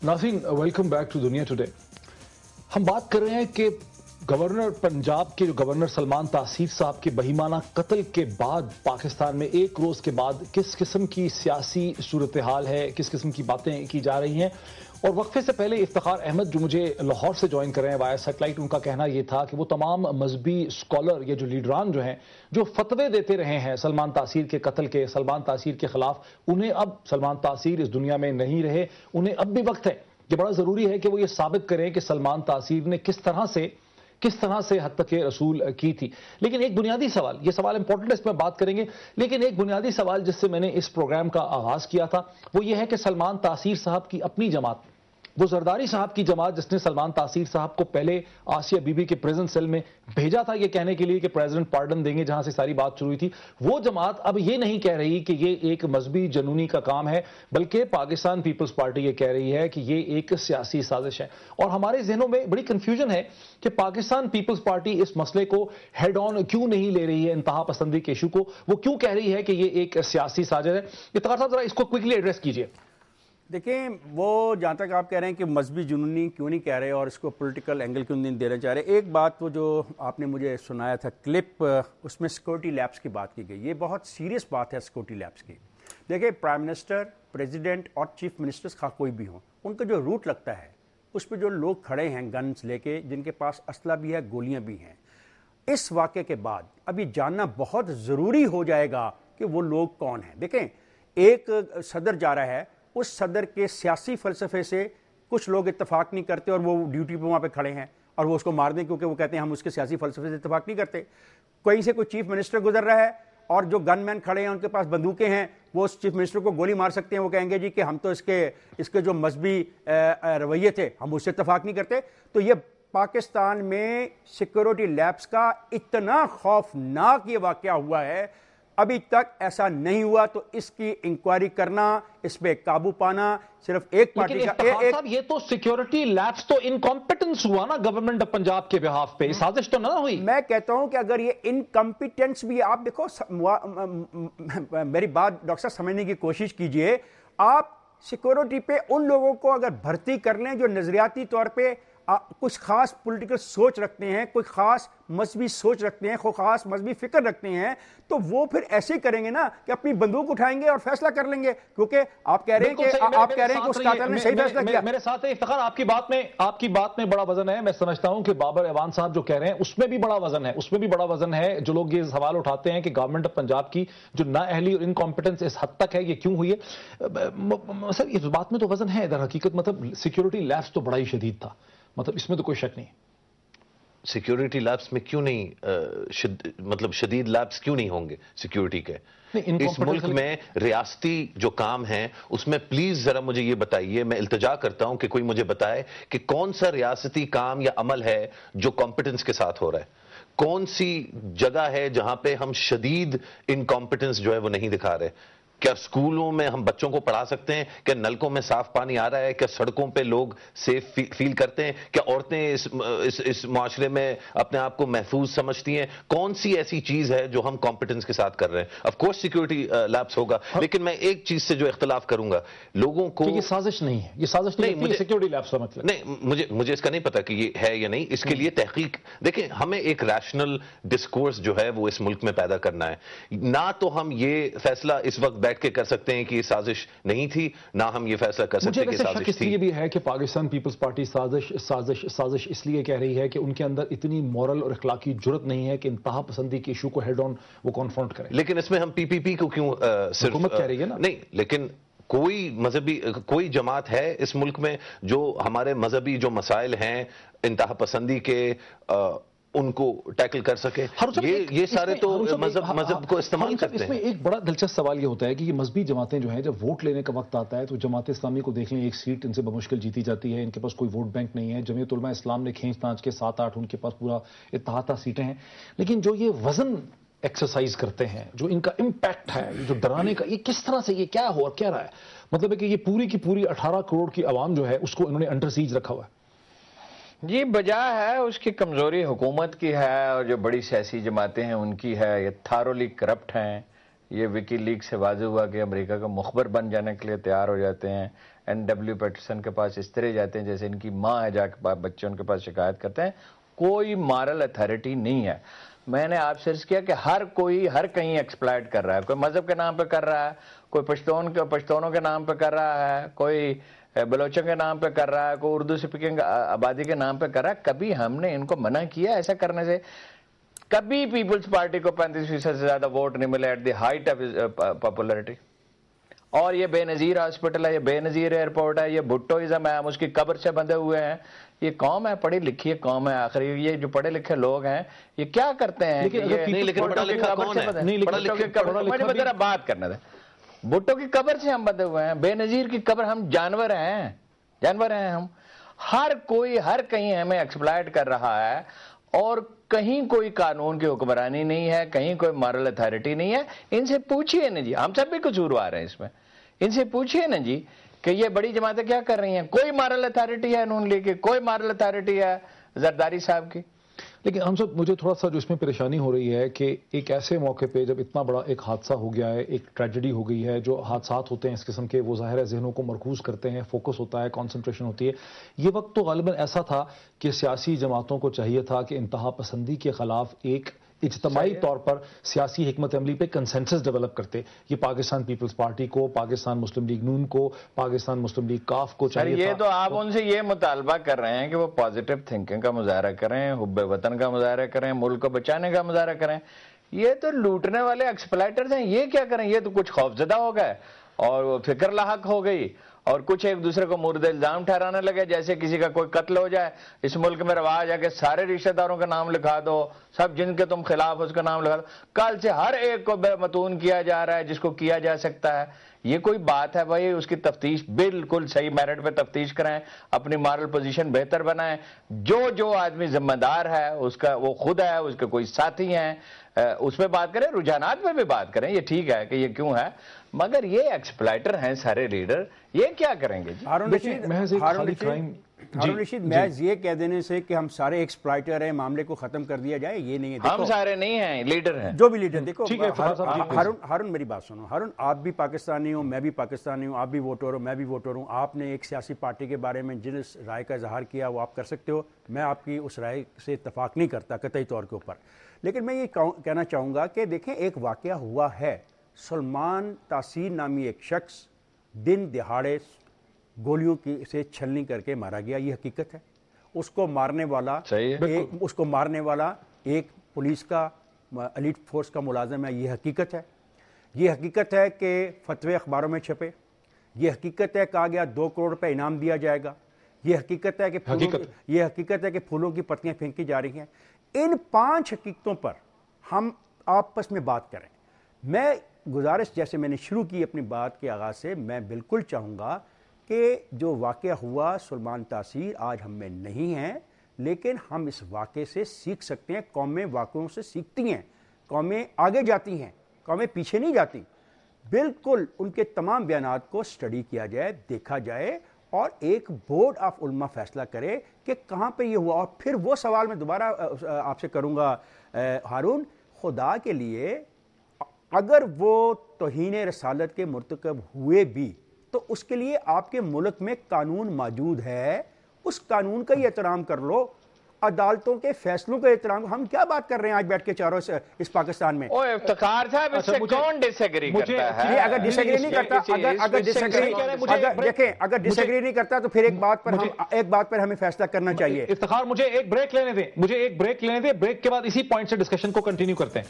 नाज़रीन, welcome back to दुनिया today. हम बात कर रहे हैं कि गवर्नर पंजाब के जो गवर्नर सलमान तासीर साहब के बहीमाना कत्ल के बाद पाकिस्तान में एक रोज के बाद किस किस्म की सियासी सूरत हाल है, किस किस्म की बातें की जा रही हैं। और वक्फे से पहले इफ्तिखार अहमद जो मुझे लाहौर से ज्वाइन कर रहे हैं वाया सैटेलाइट, उनका कहना यह था कि वो तमाम मजहबी स्कॉलर या जो लीडरान जो हैं जो फतवे देते रहे हैं सलमान तासीर के कत्ल के, सलमान तासीर के खिलाफ, उन्हें अब सलमान तासीर इस दुनिया में नहीं रहे, उन्हें अब भी वक्त है कि बड़ा जरूरी है कि वो ये साबित करें कि सलमान तासीर ने किस तरह से हद तक रसूल की थी। लेकिन एक बुनियादी सवाल, ये सवाल इंपॉर्टेंट है, इसमें बात करेंगे, लेकिन एक बुनियादी सवाल जिससे मैंने इस प्रोग्राम का आगाज किया था वो ये है कि सलमान तासीर साहब की अपनी जमात, वो जरदारी साहब की जमात जिसने सलमान तासीर साहब को पहले आसिया बीबी के प्रेजेंट सेल में भेजा था ये कहने के लिए कि प्रेसिडेंट पार्डन देंगे, जहां से सारी बात शुरू हुई थी, वो जमात अब ये नहीं कह रही कि ये एक मजहबी जनूनी का काम है, बल्कि पाकिस्तान पीपल्स पार्टी ये कह रही है कि ये एक सियासी साजिश है। और हमारे जहनों में बड़ी कंफ्यूजन है कि पाकिस्तान पीपल्स पार्टी इस मसले को हेड ऑन क्यों नहीं ले रही है, इंतहा पसंदी के इशू को वो क्यों कह रही है कि ये एक सियासी साजिश है। इफ्तिखार साहब, जरा इसको क्विकली एड्रेस कीजिए। देखिए, वो जहाँ तक आप कह रहे हैं कि मजहबी जुनूनी क्यों नहीं कह रहे और इसको पॉलिटिकल एंगल क्यों नहीं देना चाह रहे, एक बात वो जो आपने मुझे सुनाया था क्लिप, उसमें सिक्योरिटी लैब्स की बात की गई। ये बहुत सीरियस बात है सिक्योरिटी लैब्स की। देखिए, प्राइम मिनिस्टर, प्रेसिडेंट और चीफ मिनिस्टर्स का कोई भी हो, उनका जो रूट लगता है उस पर जो लोग खड़े हैं गन्स लेके, जिनके पास असला भी है, गोलियाँ भी हैं, इस वाक़े के बाद अभी जानना बहुत ज़रूरी हो जाएगा कि वो लोग कौन हैं। देखें, एक सदर जा रहा है, उस सदर के सियासी फलसफे से कुछ लोग इत्तेफाक नहीं करते और वो ड्यूटी पे वहाँ पे खड़े हैं और वो उसको मार दें क्योंकि वो कहते हैं हम उसके सियासी फलसफे से इत्तेफाक नहीं करते। कहीं से कोई चीफ मिनिस्टर गुजर रहा है और जो गनमैन खड़े हैं उनके पास बंदूकें हैं, वो उस चीफ मिनिस्टर को गोली मार सकते हैं। वो कहेंगे जी कि हम तो इसके जो मजहबी रवैये थे हम उससे इत्तेफाक नहीं करते। तो ये पाकिस्तान में सिक्योरिटी लैब्स का इतना खौफनाक ये वाक़या हुआ है, अभी तक ऐसा नहीं हुआ। तो इसकी इंक्वायरी करना, इस पे काबू पाना सिर्फ एक पार्टी का ये तो सिक्योरिटी लैब्स तो इनकॉम्पिटेंस हुआ ना गवर्नमेंट ऑफ पंजाब के बिहाफ पे, साजिश तो ना हुई। मैं कहता हूं कि अगर ये इनकॉम्पिटेंस भी, आप देखो मेरी बात डॉक्टर साहब समझने की कोशिश कीजिए। आप सिक्योरिटी पे उन लोगों को अगर भर्ती कर लें जो नजरियाती तौर पे कुछ खास पॉलिटिकल सोच रखते हैं, कोई खास मजहबी सोच रखते हैं, कोई खास मजहबी फिक्र रखते हैं, तो वो फिर ऐसे करेंगे ना कि अपनी बंदूक उठाएंगे और फैसला कर लेंगे। क्योंकि आप कह रहे हैं कि उस कातिल ने सही फैसला किया। मेरे साथ है इफ्तिखार, आपकी बात में बड़ा वजन है। मैं समझता हूं कि बाबर एवान साहब जो कह रहे हैं उसमें भी बड़ा वजन है, जो लोग ये सवाल उठाते हैं कि गवर्नमेंट ऑफ पंजाब की जो नाअहली और इनकॉम्पिटेंस इस हद तक है, ये क्यों हुई है। सर, इस बात में तो वजन है दर हकीकत। मतलब सिक्योरिटी लैब्स तो बड़ा ही शदीद था, मतलब इसमें तो कोई शक नहीं। सिक्योरिटी लैब्स में क्यों नहीं, मतलब शदीद लैब्स क्यों नहीं होंगे सिक्योरिटी के? इस मुल्क में रियासती जो काम है उसमें प्लीज जरा मुझे ये बताइए, मैं इल्तिजा करता हूं कि कोई मुझे बताए कि कौन सा रियासती काम या अमल है जो कॉम्पिटेंस के साथ हो रहा है। कौन सी जगह है जहां पे हम शदीद इनकॉम्पिटेंस जो है वो नहीं दिखा रहे। क्या स्कूलों में हम बच्चों को पढ़ा सकते हैं? क्या नलकों में साफ पानी आ रहा है? क्या सड़कों पे लोग सेफ फील करते हैं? क्या औरतें इस माशरे में अपने आप को महफूज समझती हैं? कौन सी ऐसी चीज है जो हम कॉम्पिटेंस के साथ कर रहे हैं? ऑफ कोर्स सिक्योरिटी लैब्स होगा, लेकिन मैं एक चीज से जो इख्तिलाफ करूंगा, लोगों को ये साजिश नहीं है, ये साजिश नहीं, मुझे सिक्योरिटी लैब्स का मतलब नहीं, मुझे इसका नहीं पता कि ये है या नहीं। इसके लिए तहकीक, देखिए, हमें एक रैशनल डिस्कोर्स जो है वो इस मुल्क में पैदा करना है। ना तो हम ये फैसला इस वक्त बैठ के कर सकते हैं कि ये साजिश नहीं थी, ना हम ये फैसला कर सकते हैं कि साजिश थी। इसलिए भी है कि पाकिस्तान पीपल्स पार्टी साजिश इसलिए कह रही है कि उनके अंदर इतनी मॉरल और इखलाकी जुर्रत नहीं है कि इंतहा पसंदी के इशू को हेड ऑन वो कॉन्फ्रंट करें। लेकिन इसमें हम पीपीपी को क्यों सिर्फ हुकूमत कह रही है ना? नहीं, लेकिन कोई मजहबी कोई जमात है इस मुल्क में जो हमारे मजहबी जो मसाइल हैं इंतहा पसंदी के उनको टैकल कर सके। ये सारे तो मजहब को इस्तेमाल करते हैं। इसमें एक बड़ा दिलचस्प सवाल ये होता है कि ये मजहबी जमातें जो हैं, जब वोट लेने का वक्त आता है तो जमात इस्लामी को देख लें, एक सीट इनसे बमुश्किल जीती जाती है, इनके पास कोई वोट बैंक नहीं है। जमीयत उलमा इस्लाम ने खींच तांच के 7-8 उनके पास पूरा इत्तेहादा सीटें हैं। लेकिन जो ये वजन एक्सरसाइज करते हैं, जो इनका इम्पैक्ट है, जो डराने का, ये किस तरह से, ये क्या हो और क्या रहा है। मतलब है कि ये पूरी की पूरी 18 करोड़ की आवाम जो है उसको इन्होंने अंडर सीज रखा हुआ है। ये वजह है उसकी कमजोरी हुकूमत की है और जो बड़ी सियासी जमातें हैं उनकी है। ये थारोली करप्ट हैं। ये विकी लीग से वाज़ेह हुआ कि अमेरिका का मुखबर बन जाने के लिए तैयार हो जाते हैं। NW پیٹرسن کے پاس اس طرح جاتے ہیں جیسے ان کی ماں ہے، جا کے بچے ان کے پاس شکایت کرتے ہیں. کوئی مارل اتھارٹی نہیں ہے. میں نے آپ سے عرض کیا کہ ہر کوئی ہر کہیں ایکسپلائٹ کر رہا ہے. کوئی مذہب کے نام پہ کر رہا ہے، کوئی پشتونوں کے نام پہ کر رہا ہے، کوئی بلوچوں کے نام پہ کر رہا ہے، کوئی اردو اسپیکنگ آبادی کے نام پہ کر رہا ہے. کبھی ہم نے ان کو منع کیا ایسا کرنے سے؟ کبھی پیپلز پارٹی کو 35% سے زیادہ ووٹ نہیں ملے at the height of popularity. اور یہ بے نظیر ہاسپٹل ہے، یہ بے نظیر ایئرپورٹ ہے، یہ بھٹوازم ہے، ہم اس کی قبر سے بندھے ہوئے ہیں. یہ قوم ہے، پڑھی لکھی قوم ہے. آخر یہ جو پڑھے لکھے لوگ ہیں یہ کیا کرتے ہیں؟ مجھے ذرا بات کرنے دیں. بھٹو کی قبر سے ہم بندھے ہوئے ہیں، بے نظیر کی قبر. ہم جانور ہیں ہم. ہر کوئی ہر کہیں ہمیں ایکسپلائٹ کر رہا ہے، اور کہیں کوئی قانون کی حکمرانی نہیں ہے، کہیں کوئی مارل اتھارٹی نہیں ہے. ان سے پوچھئے نا جی، ہم سب بھی قصوروار ہیں اس میں. ان سے پوچھئے نا جی کہ یہ بڑی جماعتیں کیا کر رہی ہیں. کوئی مارل اتھارٹی ہے نون لیگ کی، کوئی مارل اتھارٹی ہے زرداری صاحب کی. لیکن ہم سب مجھے تھوڑا سا جو اس میں پریشانی ہو رہی ہے کہ ایک ایسے موقع پہ جب اتنا بڑا ایک حادثہ ہو گیا ہے، ایک ٹریجڈی ہو گئی ہے، جو حادثات ہوتے ہیں اس قسم کے وہ ظاہر ہے ذہنوں کو مرکوز کرتے ہیں، فوکس ہوتا ہے، کنسنٹریشن ہوتی ہے. یہ وقت تو غالباً ایسا تھا کہ سیاسی جماعتوں کو چاہیے تھا کہ انتہا پسندی کے خلاف ایک اجتماعی طور پر سیاسی حکمت عملی پہ کنسنسس ڈیولپ کرتے. یہ پاکستان پیپلز پارٹی کو، پاکستان مسلم لیگ نون کو، پاکستان مسلم لیگ کاف کو چاہیے تھا. یہ تو آپ ان سے یہ مطالبہ کر رہے ہیں کہ وہ پازیٹیو تھنکنگ کا مظاہرہ کریں، حب وطن کا مظاہرہ کریں، ملک کو بچانے کا مظاہرہ کریں. یہ تو لوٹنے والے ایکسپلائٹرز ہیں. یہ کیا کریں؟ یہ تو کچھ خوفزدہ ہو گئے اور فکر لاحق ہو گئی، اور کچھ ایک دوسرے کو مورد الزام ٹھہرانے لگے. جیسے کسی کا کوئی قتل ہو جائے، اس ملک میں رواج ہے کہ سارے رشتہ داروں کا نام لکھا دو، سب جن کے تم خلاف اس کا نام لکھا دو. کل سے ہر ایک کو بے متون کیا جا رہا ہے جس کو کیا جا سکتا ہے. یہ کوئی بات ہے بھائی؟ اس کی تفتیش بالکل صحیح میرٹ پہ تفتیش کریں، اپنی مارل پوزیشن بہتر بنائیں. جو آدمی ذمہ دار ہے اس کا وہ خود ہے، اس کے کوئی ساتھی ہیں، اس پہ بات کریں. رجحانات پہ بھی بات کریں. یہ ٹھیک ہے کہ یہ کیوں ہے، مگر یہ ایکسپلائٹر ہیں سارے لیڈر، یہ کیا کریں گے جی؟ ہارون رشید محض یہ کہہ دینے سے کہ ہم سارے ایکسپلائٹر ہیں، معاملے کو ختم کر دیا جائے، یہ نہیں ہے. ہم سارے نہیں ہیں، لیڈر ہیں. جو بھی لیڈر دیکھو. ہارون میری بات سنو. ہارون آپ بھی پاکستانی ہوں، میں بھی پاکستانی ہوں، آپ بھی ووٹر ہو، میں بھی ووٹر ہوں. آپ نے ایک سیاسی پارٹی کے بارے میں جس رائے کا اظہار کیا وہ آپ کر سکتے ہو. میں آپ کی اس رائے سے اتفاق نہیں کرتا قطعی طور کے اوپر. لیکن میں یہ کہنا چاہوں گا کہ دیکھیں ایک واقعہ ہوا ہے. سلمان تاثیر نامی ایک شخص دن دہاڑے گولیوں کی سے چھلنی کر کے مارا گیا. یہ حقیقت ہے. اس کو مارنے والا ایک پولیس کا ایلیٹ فورس کا ملازم ہے. یہ حقیقت ہے. یہ حقیقت ہے کہ فتوے اخباروں میں چھپے. یہ حقیقت ہے کہا گیا 2 کروڑ روپے انعام دیا جائے گا. یہ حقیقت ہے کہ پھولوں کی پتیاں پھینکی جا رہی ہیں. ان 5 حقیقتوں پر ہم آپس میں بات کریں. میں گزارش، جیسے میں نے شروع کی اپنی بات کے آغاز سے، میں بالکل چاہوں گا کہ جو واقعہ ہوا سلمان تاثیر آج ہم میں نہیں ہے، لیکن ہم اس واقعے سے سیکھ سکتے ہیں. قومیں واقعوں سے سیکھتی ہیں، قومیں آگے جاتی ہیں، قومیں پیچھے نہیں جاتی. بالکل ان کے تمام بیانات کو سٹڈی کیا جائے، دیکھا جائے، اور ایک بورڈ آف علماء فیصلہ کرے کہ کہاں پہ یہ ہوا. اور پھر وہ سوال میں دوبارہ آپ سے کروں گا ہارون، خدا کے لیے اگر وہ توہین رسالت کے مرتکب ہوئے بھی تو اس کے لیے آپ کے ملک میں قانون موجود ہے. اس قانون کا ہی احترام کر لو، عدالتوں کے فیصلوں کا احترام. ہم کیا بات کر رہے ہیں آج بیٹھ کے چاروں سے اس پاکستان میں؟ افتخار صاحب اس سے کون ڈس ایگری کرتا ہے؟ اگر ڈس ایگری نہیں کرتا، اگر ڈس ایگری نہیں کرتا تو پھر ایک بات پر ہمیں فیصلہ کرنا چاہیے. افتخار مجھے ایک بریک لینے دیں، بریک کے بعد اسی پوائنٹ سے ڈسکشن کو کنٹینیو کرتے ہیں.